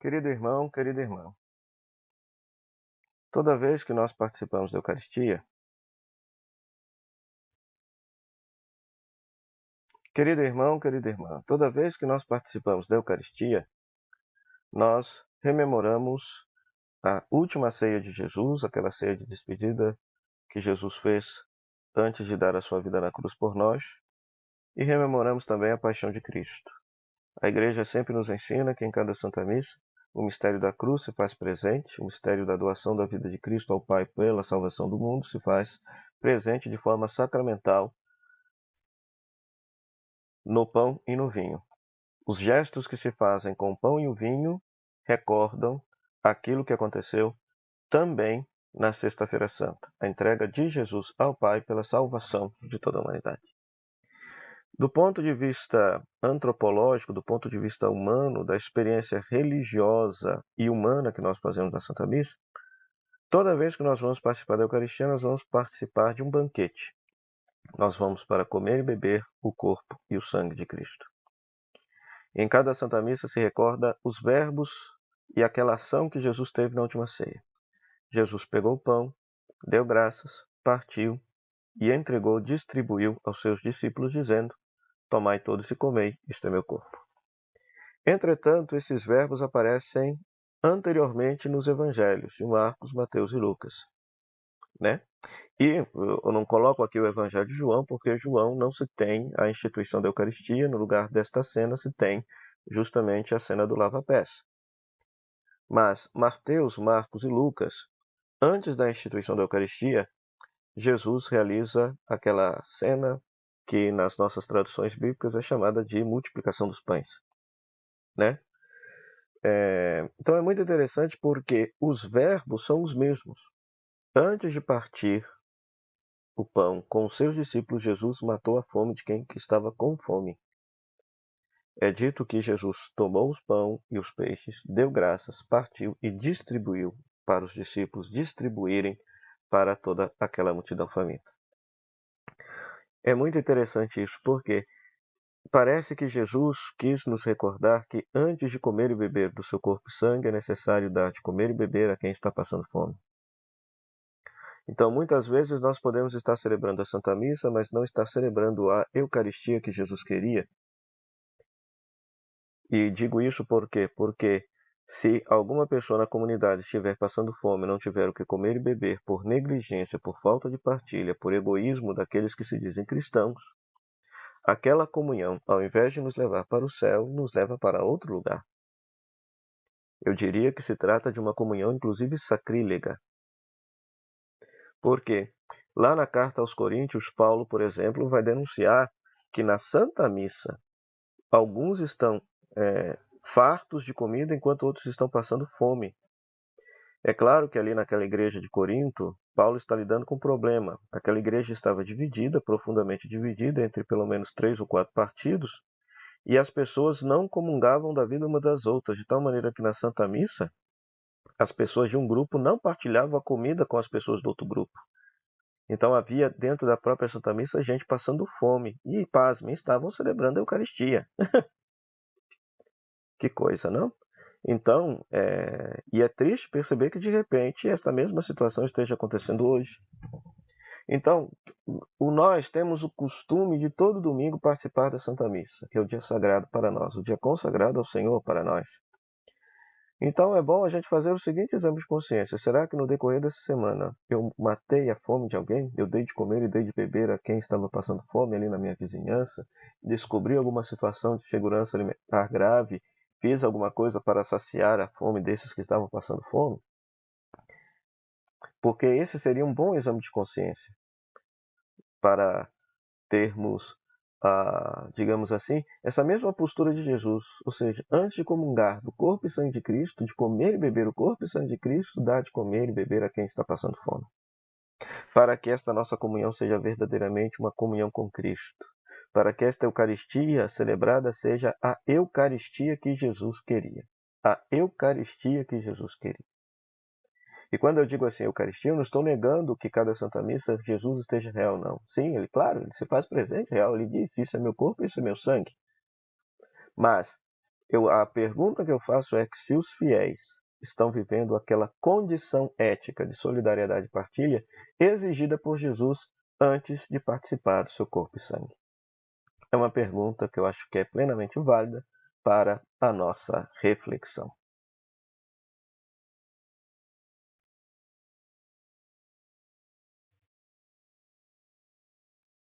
Querido irmão, querida irmã, toda vez que nós participamos da Eucaristia, querido irmão, querida irmã, toda vez que nós participamos da Eucaristia, nós rememoramos a última ceia de Jesus, aquela ceia de despedida que Jesus fez antes de dar a sua vida na cruz por nós, e rememoramos também a paixão de Cristo. A Igreja sempre nos ensina que em cada Santa Missa, o mistério da cruz se faz presente, o mistério da doação da vida de Cristo ao Pai pela salvação do mundo se faz presente de forma sacramental no pão e no vinho. Os gestos que se fazem com o pão e o vinho recordam aquilo que aconteceu também na Sexta-feira Santa, a entrega de Jesus ao Pai pela salvação de toda a humanidade. Do ponto de vista antropológico, do ponto de vista humano, da experiência religiosa e humana que nós fazemos na Santa Missa, toda vez que nós vamos participar da Eucaristia, nós vamos participar de um banquete. Nós vamos para comer e beber o corpo e o sangue de Cristo. Em cada Santa Missa se recorda os verbos e aquela ação que Jesus teve na última ceia. Jesus pegou o pão, deu graças, partiu e entregou, distribuiu aos seus discípulos, dizendo: tomai todos e comei, isto é meu corpo. Entretanto, esses verbos aparecem anteriormente nos evangelhos de Marcos, Mateus e Lucas, né? E eu não coloco aqui o Evangelho de João, porque João não se tem a instituição da Eucaristia, no lugar desta cena se tem justamente a cena do lava-pés. Mas Mateus, Marcos e Lucas, antes da instituição da Eucaristia, Jesus realiza aquela cena que nas nossas traduções bíblicas é chamada de multiplicação dos pães, né? Então é muito interessante porque os verbos são os mesmos. Antes de partir o pão com os seus discípulos, Jesus matou a fome de quem estava com fome. É dito que Jesus tomou o pão e os peixes, deu graças, partiu e distribuiu para os discípulos distribuírem para toda aquela multidão faminta. É muito interessante isso, porque parece que Jesus quis nos recordar que antes de comer e beber do seu corpo e sangue, é necessário dar de comer e beber a quem está passando fome. Então, muitas vezes nós podemos estar celebrando a Santa Missa, mas não estar celebrando a Eucaristia que Jesus queria. E digo isso por quê? Porque se alguma pessoa na comunidade estiver passando fome, não tiver o que comer e beber por negligência, por falta de partilha, por egoísmo daqueles que se dizem cristãos, aquela comunhão, ao invés de nos levar para o céu, nos leva para outro lugar. Eu diria que se trata de uma comunhão, inclusive, sacrílega. Porque lá na carta aos Coríntios, Paulo, por exemplo, vai denunciar que na Santa Missa alguns estão fartos de comida enquanto outros estão passando fome. É claro que ali naquela igreja de Corinto, Paulo está lidando com um problema. Aquela igreja estava dividida, profundamente dividida, entre pelo menos 3 ou 4 partidos, e as pessoas não comungavam da vida uma das outras, de tal maneira que na Santa Missa, as pessoas de um grupo não partilhavam a comida com as pessoas do outro grupo. Então havia dentro da própria Santa Missa gente passando fome. E, pasmem, estavam celebrando a Eucaristia. Que coisa, não? Então, e é triste perceber que de repente essa mesma situação esteja acontecendo hoje. Então, nós temos o costume de todo domingo participar da Santa Missa, que é o dia sagrado para nós, o dia consagrado ao Senhor para nós. Então é bom a gente fazer o seguinte exame de consciência: será que no decorrer dessa semana eu matei a fome de alguém? Eu dei de comer e dei de beber a quem estava passando fome ali na minha vizinhança? Descobri alguma situação de segurança alimentar grave? Fiz alguma coisa para saciar a fome desses que estavam passando fome? Porque esse seria um bom exame de consciência para termos, digamos assim, essa mesma postura de Jesus. Ou seja, antes de comungar do corpo e sangue de Cristo, de comer e beber o corpo e sangue de Cristo, dá de comer e beber a quem está passando fome. Para que esta nossa comunhão seja verdadeiramente uma comunhão com Cristo. Para que esta Eucaristia celebrada seja a Eucaristia que Jesus queria. A Eucaristia que Jesus queria. E quando eu digo assim, Eucaristia, eu não estou negando que cada Santa Missa Jesus esteja real, não. Sim, ele se faz presente, real. Ele diz, isso é meu corpo, isso é meu sangue. Mas A pergunta que eu faço é que se os fiéis estão vivendo aquela condição ética de solidariedade e partilha exigida por Jesus antes de participar do seu corpo e sangue. É uma pergunta que eu acho que é plenamente válida para a nossa reflexão.